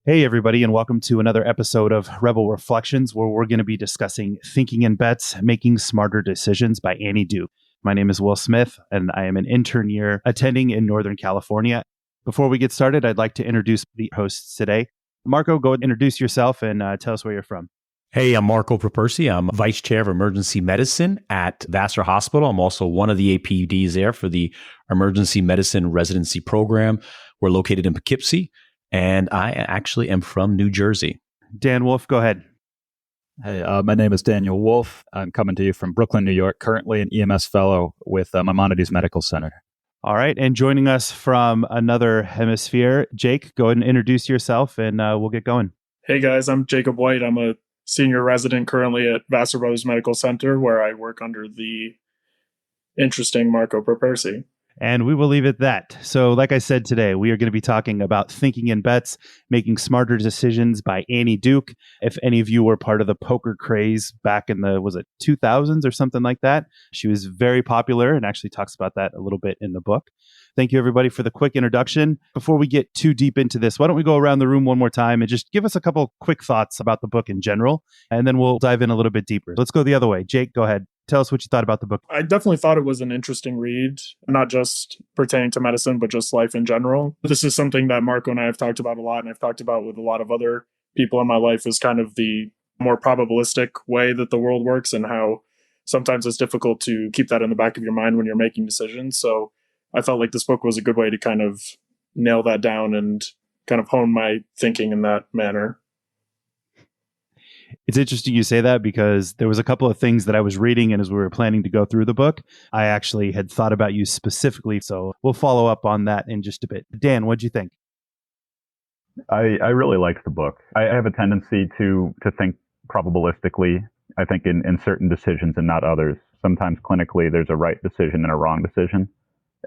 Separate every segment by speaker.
Speaker 1: Hey, everybody, and welcome to another episode of Rebel Reflections, where we're going to be discussing Thinking in Bets, Making Smarter Decisions by Annie Duke. My name is Will Smith, and I am an intern year attending in Northern California. Before we get started, I'd like to introduce the hosts today. Marco, go and introduce yourself and tell us where you're from.
Speaker 2: Hey, I'm Marco Propersi. I'm Vice Chair of Emergency Medicine at Vassar Hospital. I'm also one of the APUDs there for the Emergency Medicine Residency Program. We're located in Poughkeepsie, and I actually am from New Jersey.
Speaker 1: Dan Wolf, go ahead.
Speaker 3: Hey, my name is Daniel Wolf. I'm coming to you from Brooklyn, New York, currently an EMS fellow with Maimonides Medical Center.
Speaker 1: All right, and joining us from another hemisphere, Jake, go ahead and introduce yourself, and we'll get going.
Speaker 4: Hey guys, I'm Jacob White. I'm a senior resident currently at Vassar Brothers Medical Center, where I work under the interesting Marco Propersi.
Speaker 1: And we will leave it at that. So like I said today, we are going to be talking about Thinking in Bets, Making Smarter Decisions by Annie Duke. If any of you were part of the poker craze back in the, was it 2000s or something like that? She was very popular and actually talks about that a little bit in the book. Thank you, everybody, for the quick introduction. Before we get too deep into this, why don't we go around the room one more time and just give us a couple quick thoughts about the book in general, and then we'll dive in a little bit deeper. Let's go the other way. Jake, go ahead. Tell us what you thought about the book.
Speaker 4: I definitely thought it was an interesting read, not just pertaining to medicine, but just life in general. This is something that Marco and I have talked about a lot, and I've talked about with a lot of other people in my life, is kind of the more probabilistic way that the world works and how sometimes it's difficult to keep that in the back of your mind when you're making decisions. So I felt like this book was a good way to kind of nail that down and kind of hone my thinking in that manner.
Speaker 1: It's interesting you say that because there was a couple of things that I was reading, and as we were planning to go through the book, I actually had thought about you specifically. So we'll follow up on that in just a bit. Dan, what'd you think?
Speaker 5: I really liked the book. I have a tendency to think probabilistically, I think, in certain decisions and not others. Sometimes clinically, there's a right decision and a wrong decision.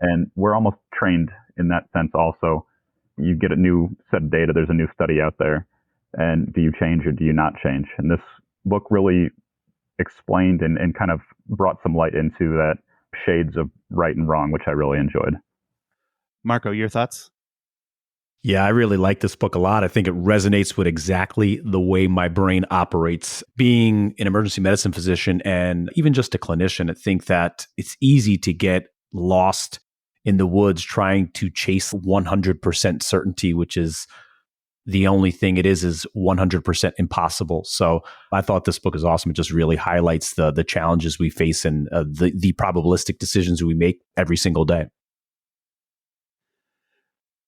Speaker 5: And we're almost trained in that sense also. You get a new set of data, there's a new study out there. And do you change or do you not change? And this book really explained and kind of brought some light into that shades of right and wrong, which I really enjoyed.
Speaker 1: Marco, your thoughts?
Speaker 2: Yeah, I really like this book a lot. I think it resonates with exactly the way my brain operates. Being an emergency medicine physician and even just a clinician, I think that it's easy to get lost in the woods trying to chase 100% certainty, which is the only thing it is 100% impossible. So I thought this book is awesome. It just really highlights the challenges we face and the probabilistic decisions we make every single day.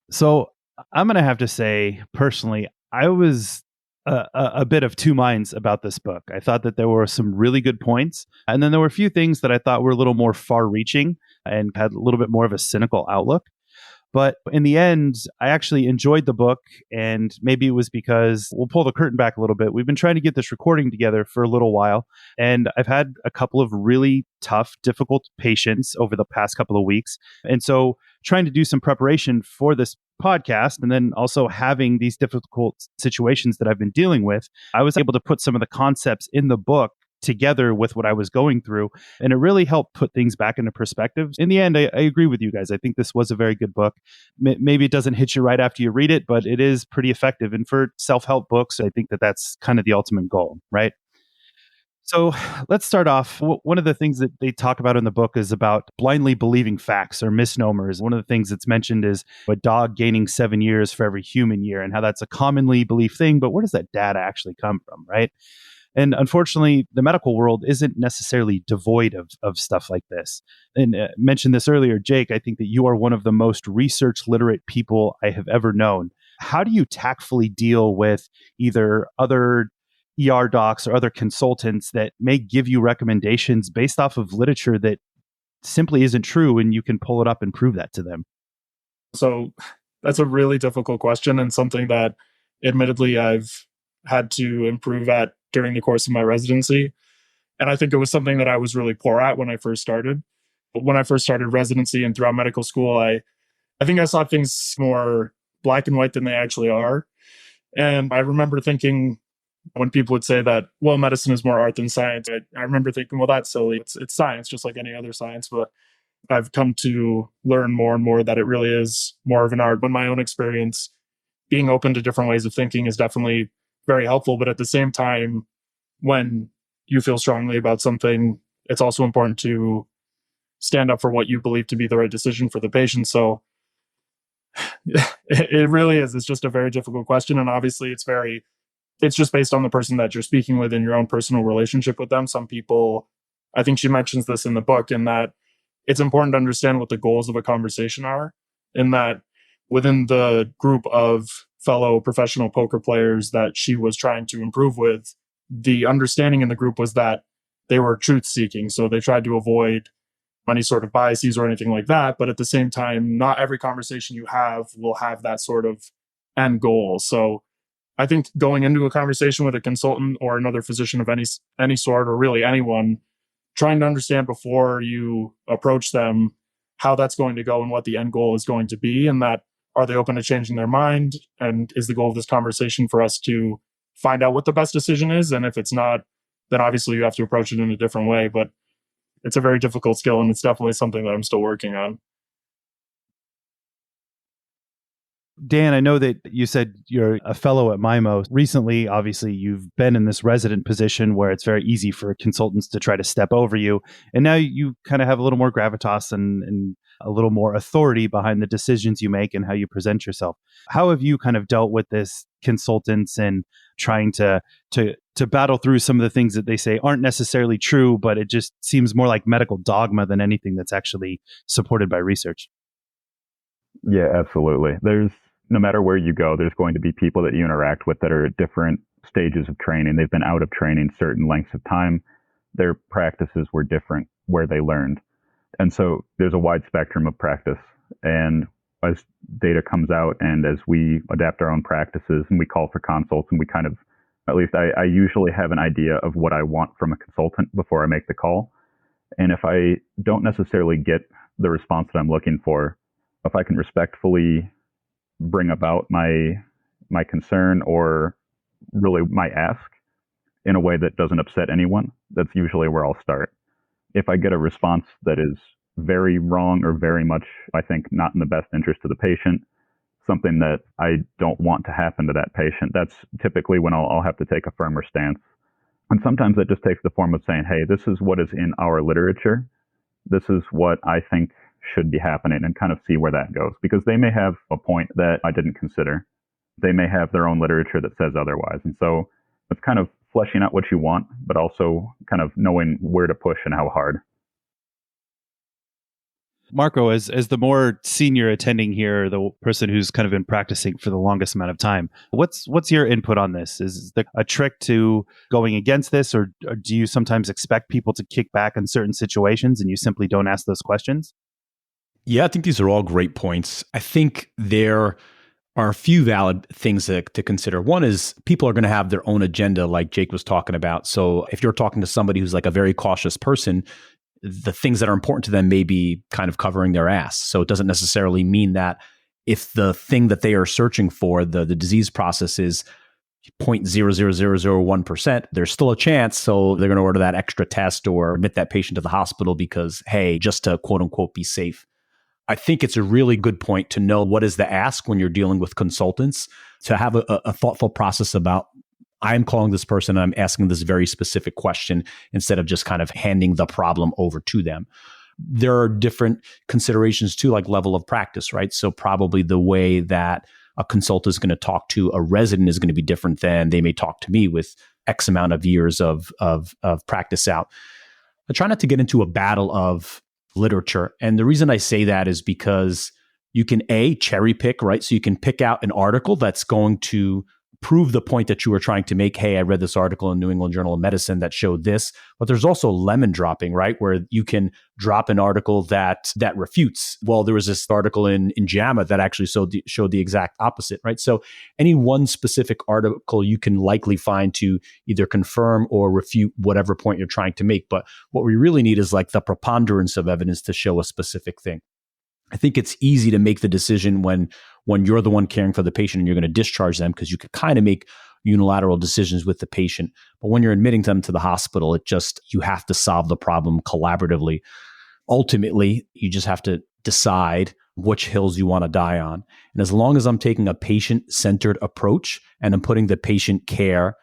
Speaker 1: So I'm going to have to say, personally, I was a bit of two minds about this book. I thought that there were some really good points, and then there were a few things that I thought were a little more far-reaching and had a little bit more of a cynical outlook. But in the end, I actually enjoyed the book, and maybe it was because we'll pull the curtain back a little bit. We've been trying to get this recording together for a little while, and I've had a couple of really tough, difficult patients over the past couple of weeks. And so trying to do some preparation for this podcast and then also having these difficult situations that I've been dealing with, I was able to put some of the concepts in the book together with what I was going through. And it really helped put things back into perspective. In the end, I agree with you guys. I think this was a very good book. Maybe it doesn't hit you right after you read it, but it is pretty effective. And for self-help books, I think that that's kind of the ultimate goal, right? So let's start off. One of the things that they talk about in the book is about blindly believing facts or misnomers. One of the things that's mentioned is a dog gaining 7 years for every human year and how that's a commonly believed thing. But where does that data actually come from, right? And unfortunately, the medical world isn't necessarily devoid of stuff like this. And mentioned this earlier, Jake, I think that you are one of the most research literate people I have ever known. How do you tactfully deal with either other ER docs or other consultants that may give you recommendations based off of literature that simply isn't true, and you can pull it up and prove that to them?
Speaker 4: So that's a really difficult question, and something that admittedly I've had to improve at during the course of my residency. And I think it was something that I was really poor at when I first started. But when I first started residency and throughout medical school, I think I saw things more black and white than they actually are. And I remember thinking, when people would say that, well, medicine is more art than science, I remember thinking, well, that's silly. It's science, just like any other science. But I've come to learn more and more that it really is more of an art. But my own experience being open to different ways of thinking is definitely very helpful. But at the same time, when you feel strongly about something, it's also important to stand up for what you believe to be the right decision for the patient. So it really is. It's just a very difficult question. And obviously it's just based on the person that you're speaking with and your own personal relationship with them. Some people, I think she mentions this in the book, in that it's important to understand what the goals of a conversation are, in that within the group of fellow professional poker players that she was trying to improve with, the understanding in the group was that they were truth seeking. So they tried to avoid any sort of biases or anything like that. But at the same time, not every conversation you have will have that sort of end goal. So I think going into a conversation with a consultant or another physician of any sort, or really anyone, trying to understand before you approach them how that's going to go and what the end goal is going to be, and that are they open to changing their mind, and is the goal of this conversation for us to find out what the best decision is, and if it's not, then obviously you have to approach it in a different way. But it's a very difficult skill, and it's definitely something that I'm still working on.
Speaker 1: Dan, I know that you said you're a fellow at MIMO. Recently, obviously, you've been in this resident position where it's very easy for consultants to try to step over you. And now you kind of have a little more gravitas and a little more authority behind the decisions you make and how you present yourself. How have you kind of dealt with this, consultants, and trying to battle through some of the things that they say aren't necessarily true, but it just seems more like medical dogma than anything that's actually supported by research?
Speaker 5: Yeah, absolutely. No matter where you go, there's going to be people that you interact with that are at different stages of training. They've been out of training certain lengths of time. Their practices were different where they learned. And so there's a wide spectrum of practice. And as data comes out and as we adapt our own practices and we call for consults, and we kind of, at least I usually have an idea of what I want from a consultant before I make the call. And if I don't necessarily get the response that I'm looking for, if I can respectfully bring about my concern or really my ask in a way that doesn't upset anyone, that's usually where I'll start. If I get a response that is very wrong or very much, I think, not in the best interest of the patient, something that I don't want to happen to that patient, that's typically when I'll have to take a firmer stance. And sometimes that just takes the form of saying, hey, this is what is in our literature. This is what I think should be happening, and kind of see where that goes, because they may have a point that I didn't consider. They may have their own literature that says otherwise. And so it's kind of fleshing out what you want, but also kind of knowing where to push and how hard.
Speaker 1: Marco, as the more senior attending here, the person who's kind of been practicing for the longest amount of time, what's your input on this? Is there a trick to going against this, or do you sometimes expect people to kick back in certain situations and you simply don't ask those questions?
Speaker 2: Yeah, I think these are all great points. I think there are a few valid things to consider. One is people are going to have their own agenda, like Jake was talking about. So if you're talking to somebody who's like a very cautious person, the things that are important to them may be kind of covering their ass. So it doesn't necessarily mean that if the thing that they are searching for, the disease process is 0.00001%, there's still a chance. So they're going to order that extra test or admit that patient to the hospital because, hey, just to quote unquote be safe. I think it's a really good point to know what is the ask when you're dealing with consultants, to have a thoughtful process about, I'm calling this person and I'm asking this very specific question instead of just kind of handing the problem over to them. There are different considerations too, like level of practice, right? So probably the way that a consultant is going to talk to a resident is going to be different than they may talk to me with X amount of years of practice out. I try not to get into a battle of literature. And the reason I say that is because you can cherry pick, right? So you can pick out an article that's going to prove the point that you were trying to make. Hey, I read this article in New England Journal of Medicine that showed this. But there's also lemon dropping, right? Where you can drop an article that refutes. Well, there was this article in JAMA that actually showed the exact opposite, right? So any one specific article you can likely find to either confirm or refute whatever point you're trying to make. But what we really need is like the preponderance of evidence to show a specific thing. I think it's easy to make the decision when you're the one caring for the patient and you're going to discharge them, because you could kind of make unilateral decisions with the patient. But when you're admitting them to the hospital, you have to solve the problem collaboratively. Ultimately, you just have to decide, which hills you want to die on. And as long as I'm taking a patient-centered approach and I'm putting the patient care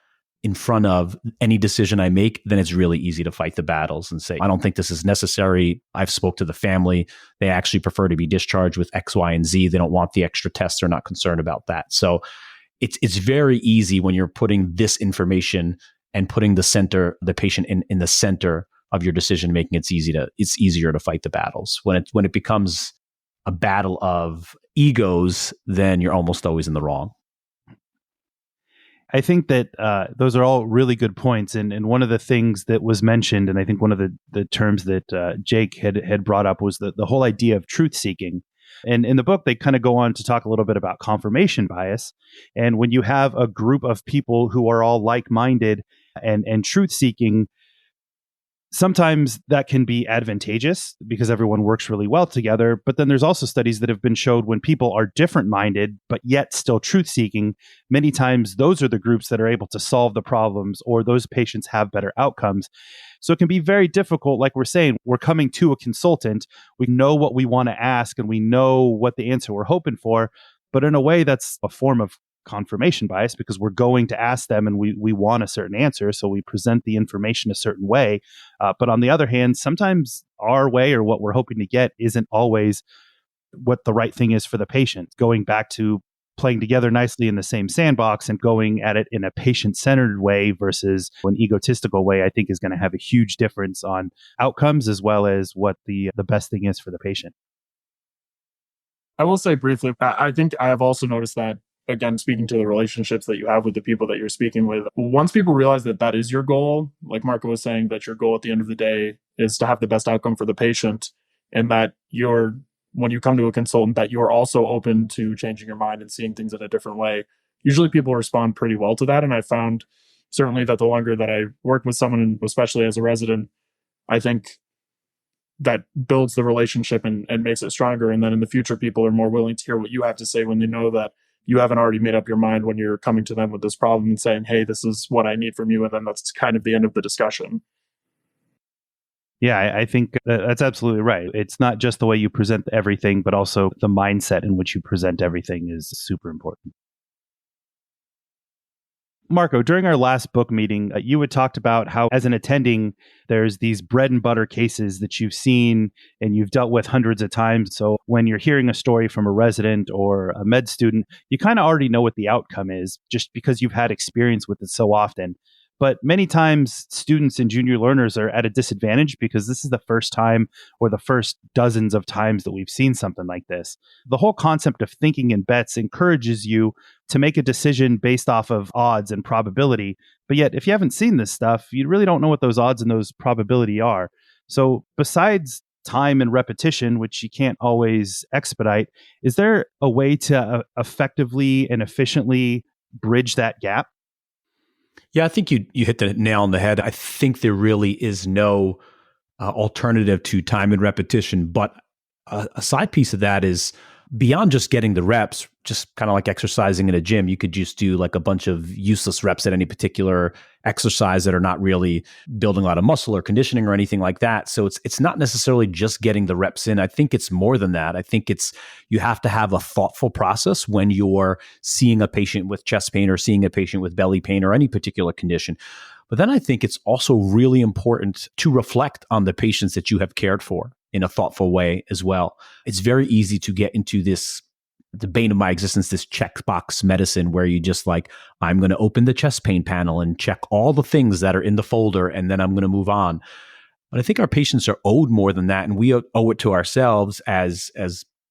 Speaker 2: in front of any decision I make, then it's really easy to fight the battles and say, I don't think this is necessary. I've spoke to the family. They actually prefer to be discharged with X, Y, and Z. They don't want the extra tests. They're not concerned about that. So it's very easy when you're putting this information and putting the patient in the center of your decision making. It's easier to fight the battles. When it becomes a battle of egos, then you're almost always in the wrong.
Speaker 1: I think that those are all really good points. And one of the things that was mentioned, and I think one of the terms that Jake had brought up was the whole idea of truth seeking. And in the book, they kind of go on to talk a little bit about confirmation bias. And when you have a group of people who are all like-minded and truth seeking, sometimes that can be advantageous because everyone works really well together. But then there's also studies that have been showed when people are different minded, but yet still truth seeking, many times those are the groups that are able to solve the problems, or those patients have better outcomes. So it can be very difficult. Like we're saying, we're coming to a consultant. We know what we want to ask and we know what the answer we're hoping for. But in a way, that's a form of confirmation bias because we're going to ask them and we want a certain answer. So we present the information a certain way. But on the other hand, sometimes our way or what we're hoping to get isn't always what the right thing is for the patient. Going back to playing together nicely in the same sandbox and going at it in a patient-centered way versus an egotistical way, I think is going to have a huge difference on outcomes as well as what the best thing is for the patient.
Speaker 4: I will say briefly, I think I have also noticed that, again, speaking to the relationships that you have with the people that you're speaking with, once people realize that that is your goal, like Marco was saying, that your goal at the end of the day is to have the best outcome for the patient, and that when you come to a consultant, that you're also open to changing your mind and seeing things in a different way, usually people respond pretty well to that. And I found certainly that the longer that I work with someone, especially as a resident, I think that builds the relationship and makes it stronger. And then in the future, people are more willing to hear what you have to say when they know that you haven't already made up your mind when you're coming to them with this problem and saying, hey, this is what I need from you. And then that's kind of the end of the discussion.
Speaker 1: Yeah, I think that's absolutely right. It's not just the way you present everything, but also the mindset in which you present everything is super important. Marco, during our last book meeting, you had talked about how as an attending, there's these bread and butter cases that you've seen and you've dealt with hundreds of times. So when you're hearing a story from a resident or a med student, you kind of already know what the outcome is just because you've had experience with it so often. But many times students and junior learners are at a disadvantage because this is the first time or the first dozens of times that we've seen something like this. The whole concept of thinking in bets encourages you to make a decision based off of odds and probability. But yet, if you haven't seen this stuff, you really don't know what those odds and those probability are. So besides time and repetition, which you can't always expedite, is there a way to effectively and efficiently bridge that gap?
Speaker 2: Yeah, I think you hit the nail on the head. I think there really is no alternative to time and repetition. But a side piece of that is beyond just getting the reps, just kind of like exercising in a gym. You could just do like a bunch of useless reps at any particular exercise that are not really building a lot of muscle or conditioning or anything like that. So it's not necessarily just getting the reps in. I think it's more than that. I think you have to have a thoughtful process when you're seeing a patient with chest pain or seeing a patient with belly pain or any particular condition. But then I think it's also really important to reflect on the patients that you have cared for in a thoughtful way as well. It's very easy to get into this, the bane of my existence, this checkbox medicine where you just like, I'm going to open the chest pain panel and check all the things that are in the folder, and then I'm going to move on. But I think our patients are owed more than that, and we owe it to ourselves as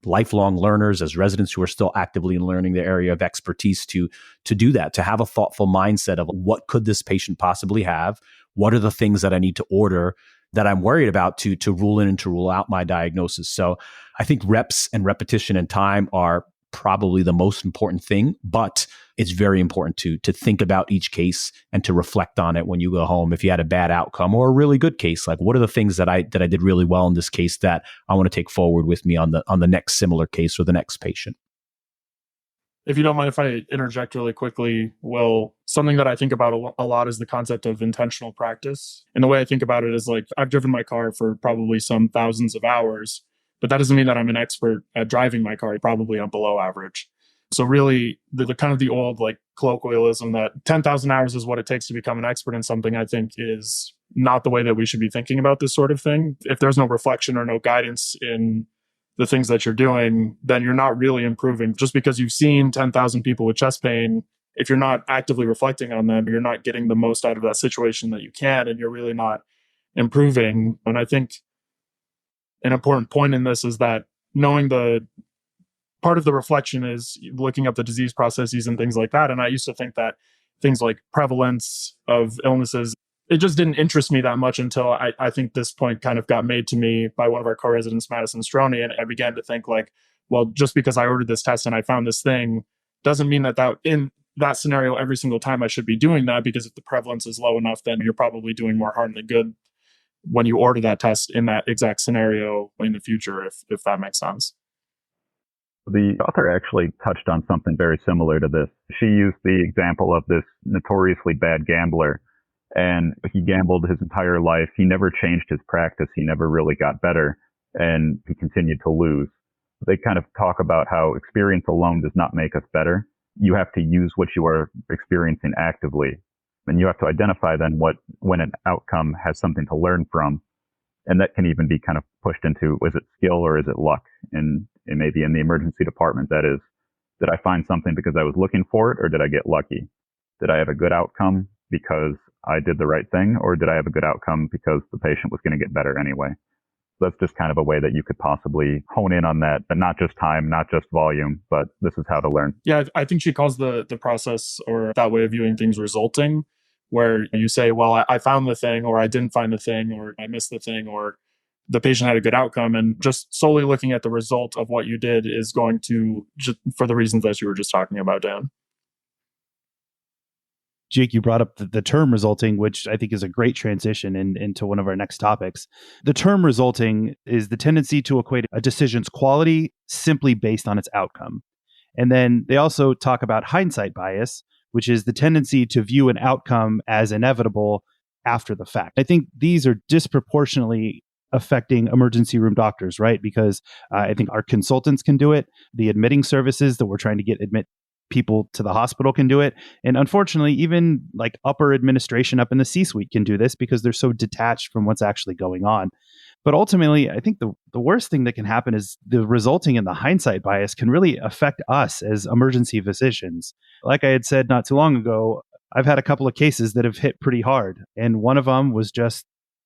Speaker 2: lifelong learners, as residents who are still actively learning their area of expertise to do that, to have a thoughtful mindset of what could this patient possibly have? What are the things that I need to order that I'm worried about to rule in and to rule out my diagnosis? So I think reps and repetition and time are probably the most important thing, but it's very important to think about each case and to reflect on it when you go home. If you had a bad outcome or a really good case, like what are the things that I did really well in this case that I want to take forward with me on the next similar case or the next patient?
Speaker 4: If you don't mind if I interject really quickly, Will, something that I think about a lot is the concept of intentional practice. And the way I think about it is like, I've driven my car for probably some thousands of hours, But that doesn't mean that I'm an expert at driving my car. Probably I'm below average. So really, the kind of the old like colloquialism that 10,000 hours is what it takes to become an expert in something, I think is not the way that we should be thinking about this sort of thing. If there's no reflection or no guidance in the things that you're doing, then you're not really improving. Just because you've seen 10,000 people with chest pain, if you're not actively reflecting on them, you're not getting the most out of that situation that you can, and you're really not improving. And I think an important point in this is that knowing the part of the reflection is looking up the disease processes and things like that. And I used to think that things like prevalence of illnesses, it just didn't interest me that much until I think this point kind of got made to me by one of our co-residents, Madison Stroney. And I began to think like, well, just because I ordered this test and I found this thing doesn't mean that in that scenario, every single time I should be doing that, because if the prevalence is low enough, then you're probably doing more harm than good when you order that test in that exact scenario in the future, if that makes sense.
Speaker 5: The author actually touched on something very similar to this. She used the example of this notoriously bad gambler, and he gambled his entire life. He never changed his practice. He never really got better, and he continued to lose. They kind of talk about how experience alone does not make us better. You have to use what you are experiencing actively, and you have to identify then when an outcome has something to learn from. And that can even be kind of pushed into, is it skill or is it luck? And maybe in the emergency department, that is, did I find something because I was looking for it, or did I get lucky? Did I have a good outcome because I did the right thing, or did I have a good outcome because the patient was going to get better anyway? So that's just kind of a way that you could possibly hone in on that, but not just time, not just volume, but this is how to learn.
Speaker 4: Yeah, I think she calls the process or that way of viewing things resulting, where you say, well, I found the thing, or I didn't find the thing, or I missed the thing, or the patient had a good outcome. And just solely looking at the result of what you did is going to, just for the reasons that you were just talking about, Dan.
Speaker 1: Jake, you brought up the term resulting, which I think is a great transition into one of our next topics. The term resulting is the tendency to equate a decision's quality simply based on its outcome. And then they also talk about hindsight bias, which is the tendency to view an outcome as inevitable after the fact. I think these are disproportionately affecting emergency room doctors, right? Because I think our consultants can do it. The admitting services that we're trying to admit people to the hospital can do it. And unfortunately, even like upper administration up in the C-suite can do this because they're so detached from what's actually going on. But ultimately, I think the worst thing that can happen is the resulting in the hindsight bias can really affect us as emergency physicians. Like I had said not too long ago, I've had a couple of cases that have hit pretty hard. And one of them was just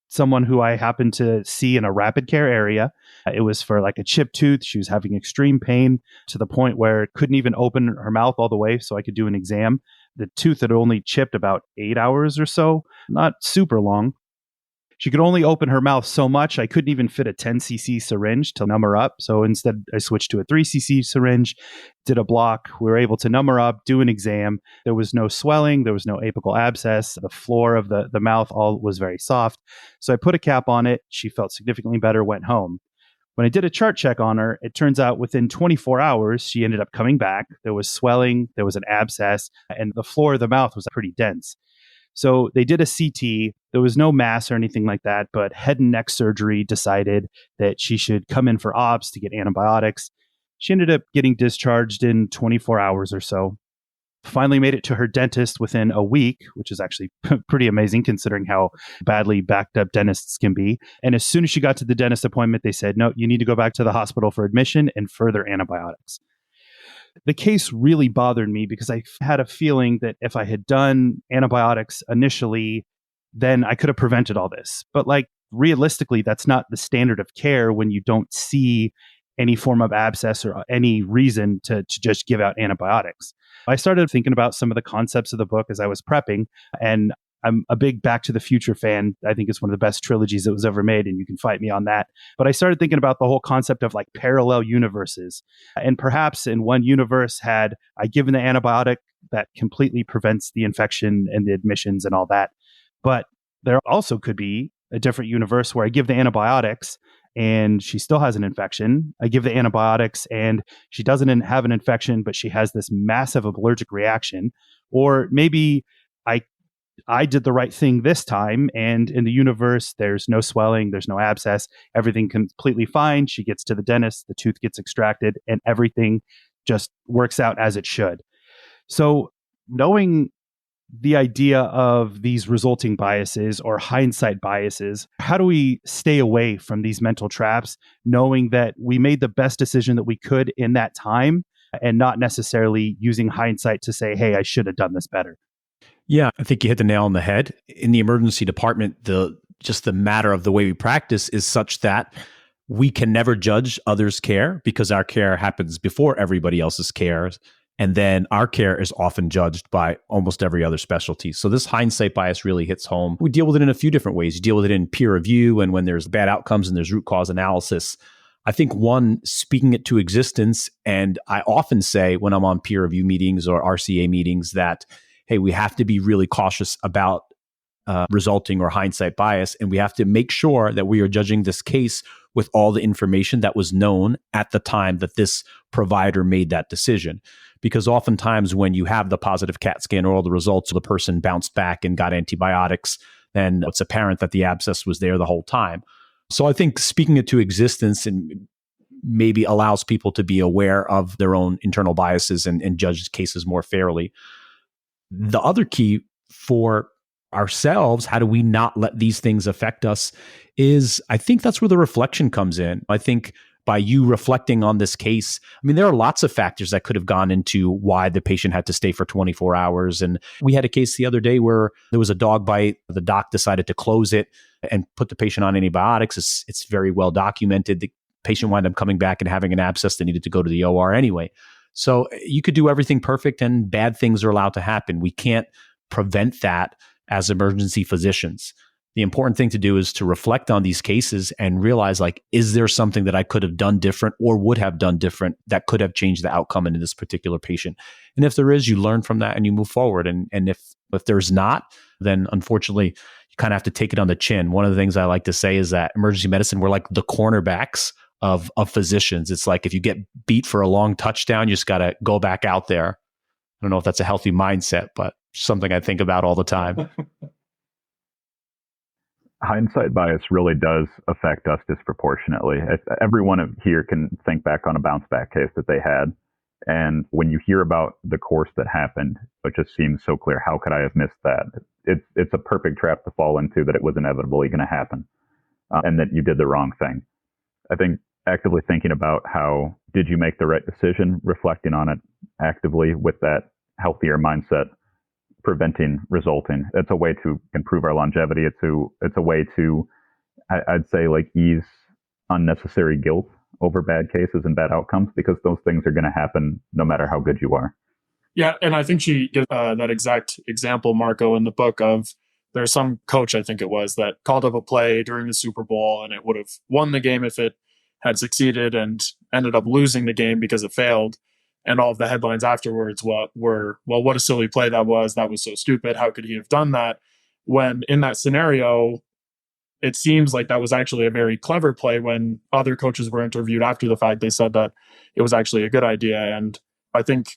Speaker 1: someone who I happened to see in a rapid care area. It was for like a chipped tooth. She was having extreme pain to the point where couldn't even open her mouth all the way so I could do an exam. The tooth had only chipped about 8 hours or so, not super long. She could only open her mouth so much. I couldn't even fit a 10cc syringe to numb her up. So instead, I switched to a 3cc syringe, did a block. We were able to numb her up, do an exam. There was no swelling. There was no apical abscess. The floor of the mouth all was very soft. So I put a cap on it. She felt significantly better, went home. When I did a chart check on her, it turns out within 24 hours, she ended up coming back. There was swelling, there was an abscess, and the floor of the mouth was pretty dense. So they did a CT. There was no mass or anything like that, but head and neck surgery decided that she should come in for ops to get antibiotics. She ended up getting discharged in 24 hours or so. Finally made it to her dentist within a week, which is actually pretty amazing considering how badly backed up dentists can be. And as soon as she got to the dentist appointment, they said, no, you need to go back to the hospital for admission and further antibiotics. The case really bothered me because I had a feeling that if I had done antibiotics initially, then I could have prevented all this. But like realistically, that's not the standard of care when you don't see any form of abscess or any reason to just give out antibiotics. I started thinking about some of the concepts of the book as I was prepping, and I'm a big Back to the Future fan. I think it's one of the best trilogies that was ever made, and you can fight me on that. But I started thinking about the whole concept of like parallel universes. And perhaps in one universe had I given the antibiotic that completely prevents the infection and the admissions and all that. But there also could be a different universe where I give the antibiotics and she still has an infection. I give the antibiotics and she doesn't have an infection, but she has this massive allergic reaction. Or maybe I I did the right thing this time. And in the universe, there's no swelling, there's no abscess, everything completely fine. She gets to the dentist, the tooth gets extracted, and everything just works out as it should. So knowing the idea of these resulting biases or hindsight biases, how do we stay away from these mental traps, knowing that we made the best decision that we could in that time and not necessarily using hindsight to say, hey, I should have done this better?
Speaker 2: Yeah, I think you hit the nail on the head. In the emergency department, just the matter of the way we practice is such that we can never judge others' care because our care happens before everybody else's care. And then our care is often judged by almost every other specialty. So this hindsight bias really hits home. We deal with it in a few different ways. You deal with it in peer review and when there's bad outcomes and there's root cause analysis. I think one, speaking it to existence. And I often say when I'm on peer review meetings or RCA meetings that, hey, we have to be really cautious about resulting or hindsight bias. And we have to make sure that we are judging this case with all the information that was known at the time that this provider made that decision. Because oftentimes when you have the positive CAT scan or all the results, the person bounced back and got antibiotics, then it's apparent that the abscess was there the whole time. So I think speaking it to existence and maybe allows people to be aware of their own internal biases and judge cases more fairly. The other key for ourselves, how do we not let these things affect us, is I think that's where the reflection comes in. I think by you reflecting on this case, I mean, there are lots of factors that could have gone into why the patient had to stay for 24 hours. And we had a case the other day where there was a dog bite. The doc decided to close it and put the patient on antibiotics. It's very well documented. The patient wound up coming back and having an abscess that needed to go to the OR anyway. So you could do everything perfect and bad things are allowed to happen. We can't prevent that as emergency physicians. The important thing to do is to reflect on these cases and realize, like, is there something that I could have done different or would have done different that could have changed the outcome in this particular patient? And if there is, you learn from that and you move forward. And if there's not, then unfortunately, you kind of have to take it on the chin. One of the things I like to say is that emergency medicine, we're like the cornerbacks of physicians. It's like if you get beat for a long touchdown, you just got to go back out there. I don't know if that's a healthy mindset, but something I think about all the time.
Speaker 5: Hindsight bias really does affect us disproportionately. Everyone here can think back on a bounce back case that they had. And when you hear about the course that happened, it just seems so clear. How could I have missed that? It's a perfect trap to fall into, that it was inevitably going to happen and that you did the wrong thing. I think actively thinking about how did you make the right decision, reflecting on it actively with that healthier mindset, preventing resulting. It's a way to improve our longevity. It's a way to, I'd say, like, ease unnecessary guilt over bad cases and bad outcomes, because those things are going to happen no matter how good you are.
Speaker 4: Yeah, and I think she gives that exact example, Marco, in the book of there's some coach, I think it was, that called up a play during the Super Bowl and it would have won the game if it had succeeded, and ended up losing the game because it failed. And all of the headlines afterwards were, well, what a silly play that was. That was so stupid. How could he have done that? When in that scenario, it seems like that was actually a very clever play. When other coaches were interviewed after the fact, they said that it was actually a good idea. And I think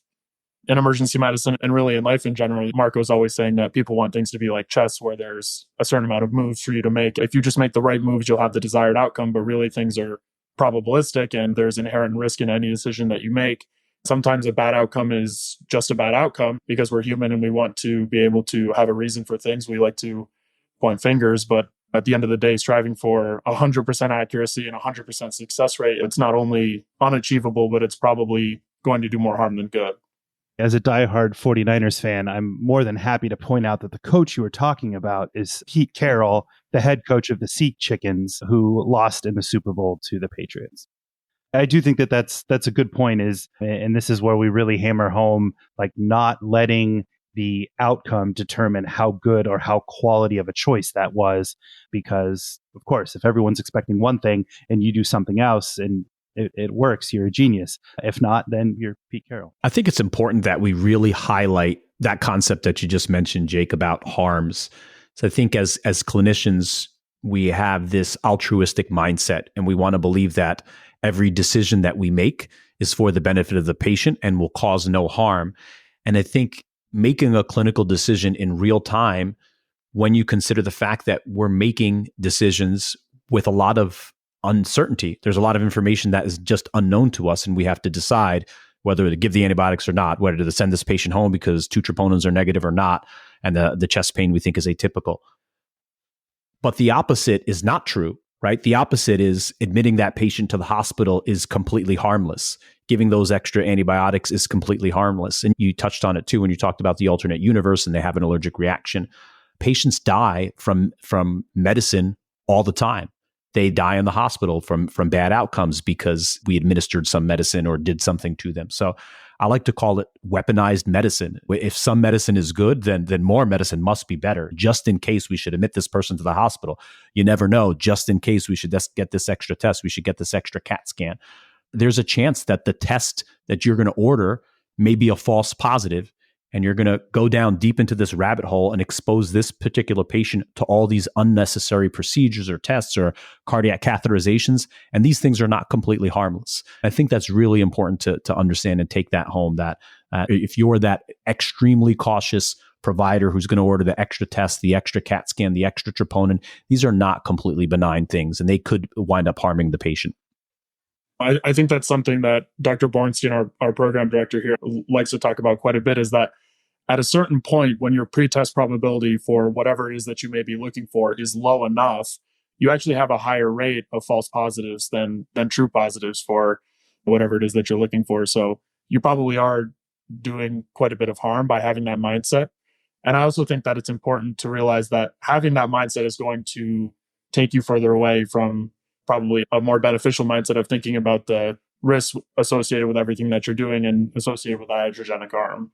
Speaker 4: in emergency medicine and really in life in general, Marco's always saying that people want things to be like chess, where there's a certain amount of moves for you to make. If you just make the right moves, you'll have the desired outcome. But really, things are probabilistic and there's inherent risk in any decision that you make. Sometimes a bad outcome is just a bad outcome because we're human and we want to be able to have a reason for things. We like to point fingers, but at the end of the day, striving for 100% accuracy and 100% success rate, it's not only unachievable, but it's probably going to do more harm than good.
Speaker 1: As a diehard 49ers fan, I'm more than happy to point out that the coach you were talking about is Pete Carroll, the head coach of the Sea Chickens, who lost in the Super Bowl to the Patriots. I do think that that's a good point, and this is where we really hammer home, like, not letting the outcome determine how good or how quality of a choice that was. Because, of course, if everyone's expecting one thing and you do something else and it works, you're a genius. If not, then you're Pete Carroll.
Speaker 2: I think it's important that we really highlight that concept that you just mentioned, Jake, about harms. So I think as clinicians, we have this altruistic mindset, and we want to believe that every decision that we make is for the benefit of the patient and will cause no harm. And I think making a clinical decision in real time when you consider the fact that we're making decisions with a lot of uncertainty. There's a lot of information that is just unknown to us, and we have to decide whether to give the antibiotics or not, whether to send this patient home because 2 troponins are negative or not, and the chest pain we think is atypical. But the opposite is not true, right? The opposite is admitting that patient to the hospital is completely harmless. Giving those extra antibiotics is completely harmless. And you touched on it too when you talked about the alternate universe and they have an allergic reaction. Patients die from medicine all the time. They die in the hospital from bad outcomes because we administered some medicine or did something to them. So I like to call it weaponized medicine. If some medicine is good, then more medicine must be better. Just in case we should admit this person to the hospital. You never know. Just in case we should get this extra test, we should get this extra CAT scan. There's a chance that the test that you're going to order may be a false positive, and you're going to go down deep into this rabbit hole and expose this particular patient to all these unnecessary procedures or tests or cardiac catheterizations. And these things are not completely harmless. I think that's really important to understand and take that home, that if you're that extremely cautious provider who's going to order the extra test, the extra CAT scan, the extra troponin, these are not completely benign things, and they could wind up harming the patient.
Speaker 4: I think that's something that Dr. Bornstein, our program director here, likes to talk about quite a bit, is that at a certain point, when your pretest probability for whatever it is that you may be looking for is low enough, you actually have a higher rate of false positives than true positives for whatever it is that you're looking for. So you probably are doing quite a bit of harm by having that mindset. And I also think that it's important to realize that having that mindset is going to take you further away from probably a more beneficial mindset of thinking about the risks associated with everything that you're doing and associated with the iatrogenic arm.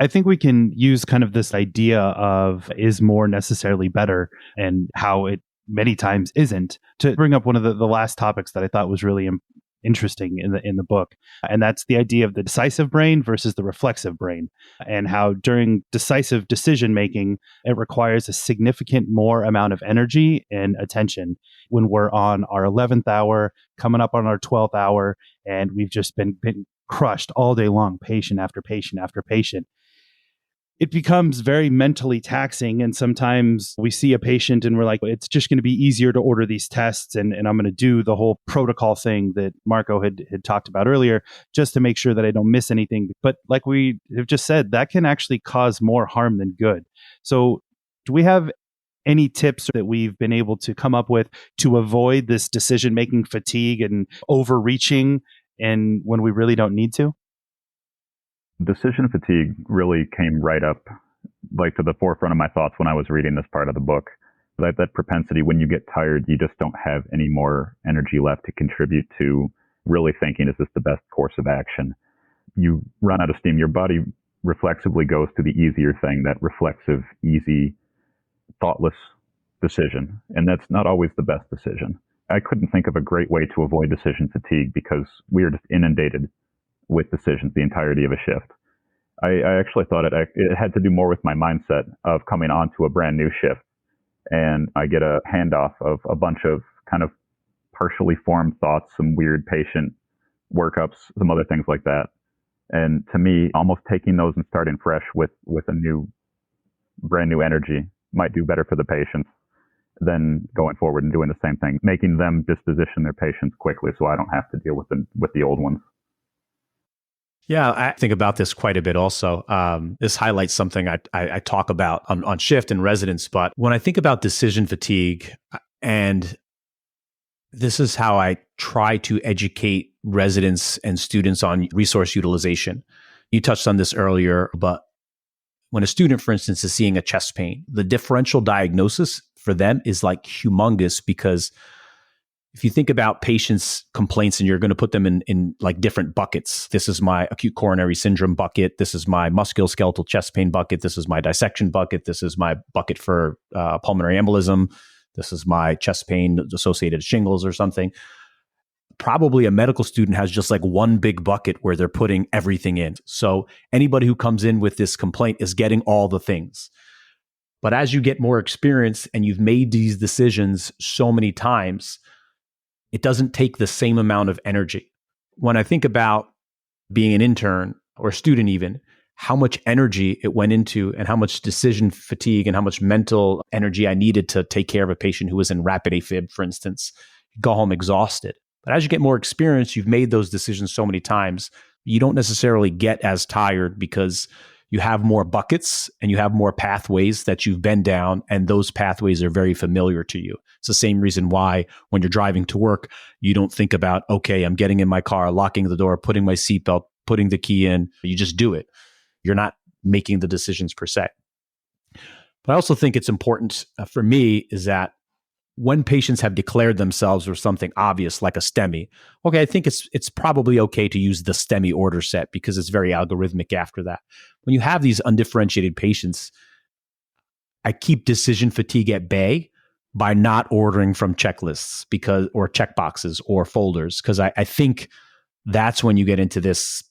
Speaker 1: I think we can use kind of this idea of is more necessarily better and how it many times isn't to bring up one of the last topics that I thought was really interesting in the book. And that's the idea of the decisive brain versus the reflexive brain, and how during decisive decision making, it requires a significant more amount of energy and attention when we're on our 11th hour, coming up on our 12th hour, and we've just been crushed all day long, patient after patient after patient. It becomes very mentally taxing. And sometimes we see a patient and we're like, it's just going to be easier to order these tests. And I'm going to do the whole protocol thing that Marco had talked about earlier, just to make sure that I don't miss anything. But like we have just said, that can actually cause more harm than good. So do we have any tips that we've been able to come up with to avoid this decision-making fatigue and overreaching and when we really don't need to?
Speaker 5: Decision fatigue really came right up, like, to the forefront of my thoughts when I was reading this part of the book. That propensity, when you get tired, you just don't have any more energy left to contribute to really thinking, is this the best course of action? You run out of steam. Your body reflexively goes to the easier thing, that reflexive, easy, thoughtless decision. And that's not always the best decision. I couldn't think of a great way to avoid decision fatigue because we are just inundated with decisions the entirety of a shift. I actually thought it had to do more with my mindset of coming onto a brand new shift. And I get a handoff of a bunch of kind of partially formed thoughts, some weird patient workups, some other things like that. And to me, almost taking those and starting fresh with a brand new energy might do better for the patients than going forward and doing the same thing, making them disposition their patients quickly so I don't have to deal with the old ones.
Speaker 2: Yeah, I think about this quite a bit also. This highlights something I talk about on shift and residence. But when I think about decision fatigue, and this is how I try to educate residents and students on resource utilization. You touched on this earlier, but when a student, for instance, is seeing a chest pain, the differential diagnosis for them is like humongous, because if you think about patients' complaints and you're going to put them in like different buckets, this is my acute coronary syndrome bucket, this is my musculoskeletal chest pain bucket, this is my dissection bucket, this is my bucket for pulmonary embolism, this is my chest pain associated shingles or something. Probably a medical student has just like one big bucket where they're putting everything in. So anybody who comes in with this complaint is getting all the things. But as you get more experience and you've made these decisions so many times, it doesn't take the same amount of energy. When I think about being an intern or student even, how much energy it went into and how much decision fatigue and how much mental energy I needed to take care of a patient who was in rapid AFib, for instance. You go home exhausted. But as you get more experience, you've made those decisions so many times, you don't necessarily get as tired because you have more buckets and you have more pathways that you've been down, and those pathways are very familiar to you. It's the same reason why when you're driving to work, you don't think about, okay, I'm getting in my car, locking the door, putting my seatbelt, putting the key in. You just do it. You're not making the decisions per se. But I also think it's important for me is that when patients have declared themselves for something obvious like a STEMI, okay, I think it's probably okay to use the STEMI order set because it's very algorithmic after that. When you have these undifferentiated patients, I keep decision fatigue at bay by not ordering from checklists or checkboxes or folders, because I think that's when you get into this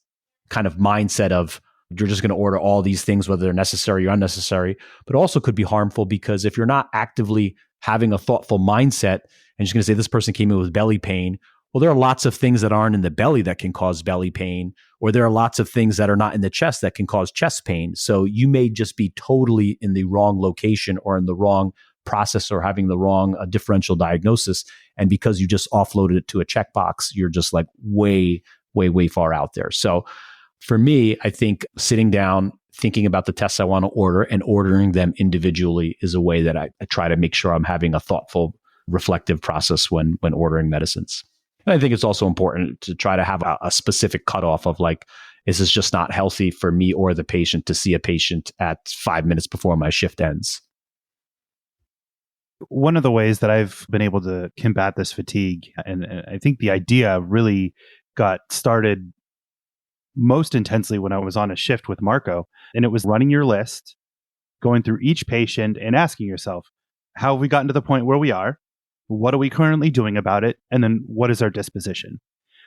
Speaker 2: kind of mindset of you're just going to order all these things, whether they're necessary or unnecessary, but also could be harmful because if you're not actively having a thoughtful mindset and just going to say this person came in with belly pain, well, there are lots of things that aren't in the belly that can cause belly pain, or there are lots of things that are not in the chest that can cause chest pain. So you may just be totally in the wrong location or in the wrong process or having the wrong differential diagnosis. And because you just offloaded it to a checkbox, you're just like way, way, way far out there. So for me, I think sitting down, thinking about the tests I want to order and ordering them individually is a way that I try to make sure I'm having a thoughtful, reflective process when ordering medicines. And I think it's also important to try to have a specific cutoff of like, is this just not healthy for me or the patient to see a patient at 5 minutes before my shift ends?
Speaker 1: One of the ways that I've been able to combat this fatigue, and I think the idea really got started most intensely when I was on a shift with Marco, and it was running your list, going through each patient and asking yourself, how have we gotten to the point where we are? What are we currently doing about it? And then what is our disposition?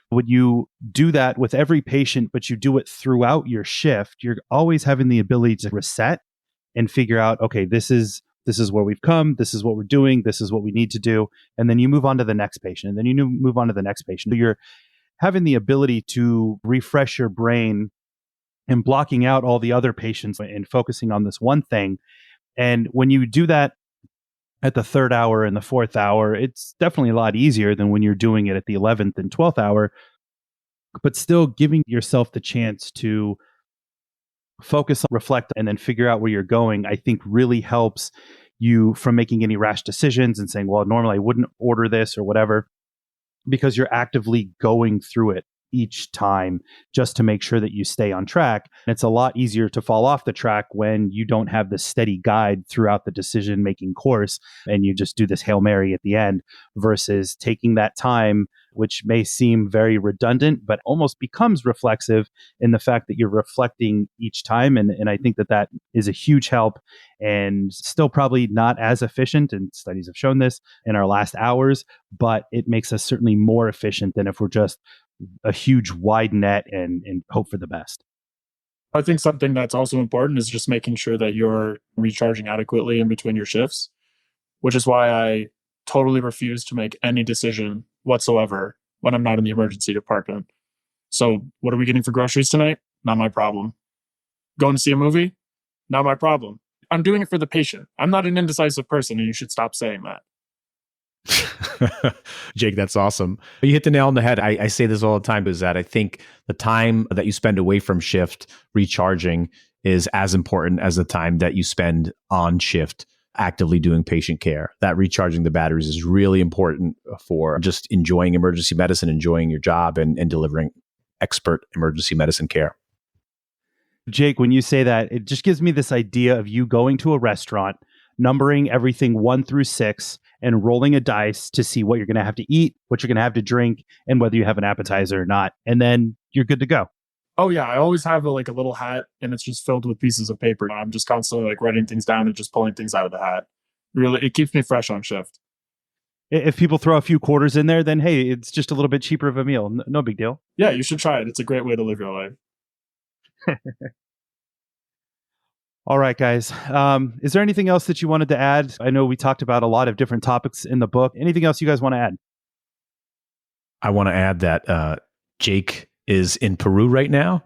Speaker 1: When you do that with every patient, but you do it throughout your shift, you're always having the ability to reset and figure out, okay, this is where we've come, this is what we're doing, this is what we need to do. And then you move on to the next patient, and then you move on to the next patient. So you're having the ability to refresh your brain and blocking out all the other patients and focusing on this one thing. And when you do that at the third hour and the fourth hour, it's definitely a lot easier than when you're doing it at the 11th and 12th hour, but still giving yourself the chance to focus, reflect, and then figure out where you're going, I think really helps you from making any rash decisions and saying, well, normally I wouldn't order this or whatever, because you're actively going through it each time just to make sure that you stay on track. And it's a lot easier to fall off the track when you don't have the steady guide throughout the decision-making course and you just do this Hail Mary at the end versus taking that time, which may seem very redundant, but almost becomes reflexive in the fact that you're reflecting each time. And I think that is a huge help and still probably not as efficient, and studies have shown this, in our last hours, but it makes us certainly more efficient than if we're just a huge wide net and hope for the best.
Speaker 4: I think something that's also important is just making sure that you're recharging adequately in between your shifts, which is why I totally refuse to make any decision whatsoever when I'm not in the emergency department. So what are we getting for groceries tonight? Not my problem. Going to see a movie? Not my problem. I'm doing it for the patient. I'm not an indecisive person, and you should stop saying that.
Speaker 2: Jake, that's awesome. You hit the nail on the head. I say this all the time, is that I think the time that you spend away from shift recharging is as important as the time that you spend on shift actively doing patient care. That recharging the batteries is really important for just enjoying emergency medicine, enjoying your job, and delivering expert emergency medicine care.
Speaker 1: Jake, when you say that, it just gives me this idea of you going to a restaurant, numbering everything 1 through 6, and rolling a dice to see what you're going to have to eat, what you're going to have to drink, and whether you have an appetizer or not. And then you're good to go.
Speaker 4: Oh yeah, I always have a little hat, and it's just filled with pieces of paper. I'm just constantly writing things down and just pulling things out of the hat. Really, it keeps me fresh on shift.
Speaker 1: If people throw a few quarters in there, then hey, it's just a little bit cheaper of a meal. No big deal.
Speaker 4: Yeah, you should try it. It's a great way to live your life.
Speaker 1: All right, guys. Is there anything else that you wanted to add? I know we talked about a lot of different topics in the book. Anything else you guys want to add?
Speaker 2: I want to add that Jake is in Peru right now,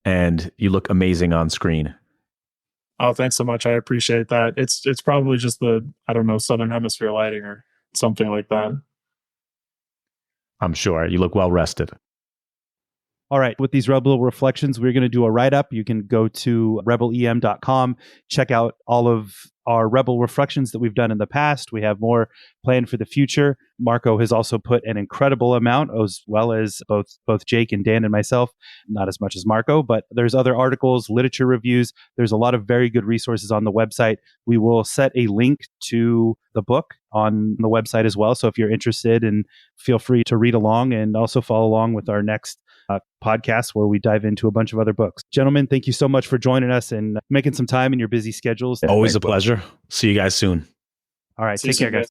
Speaker 2: and you look amazing on screen.
Speaker 4: Oh, thanks so much. I appreciate that. It's probably just the, I don't know, Southern Hemisphere lighting or something like that.
Speaker 2: I'm sure you look well rested.
Speaker 1: All right. With these Rebel Reflections, we're going to do a write-up. You can go to rebelem.com, check out all of our Rebel Reflections that we've done in the past. We have more planned for the future. Marco has also put an incredible amount, as well as both Jake and Dan and myself. Not as much as Marco, but there's other articles, literature reviews. There's a lot of very good resources on the website. We will set a link to the book on the website as well. So if you're interested, and feel free to read along and also follow along with our next podcast where we dive into a bunch of other books. Gentlemen, thank you so much for joining us and making some time in your busy schedules.
Speaker 2: Always a pleasure. See you guys soon.
Speaker 1: All right.
Speaker 4: See you
Speaker 1: Take care,
Speaker 4: soon,
Speaker 1: guys.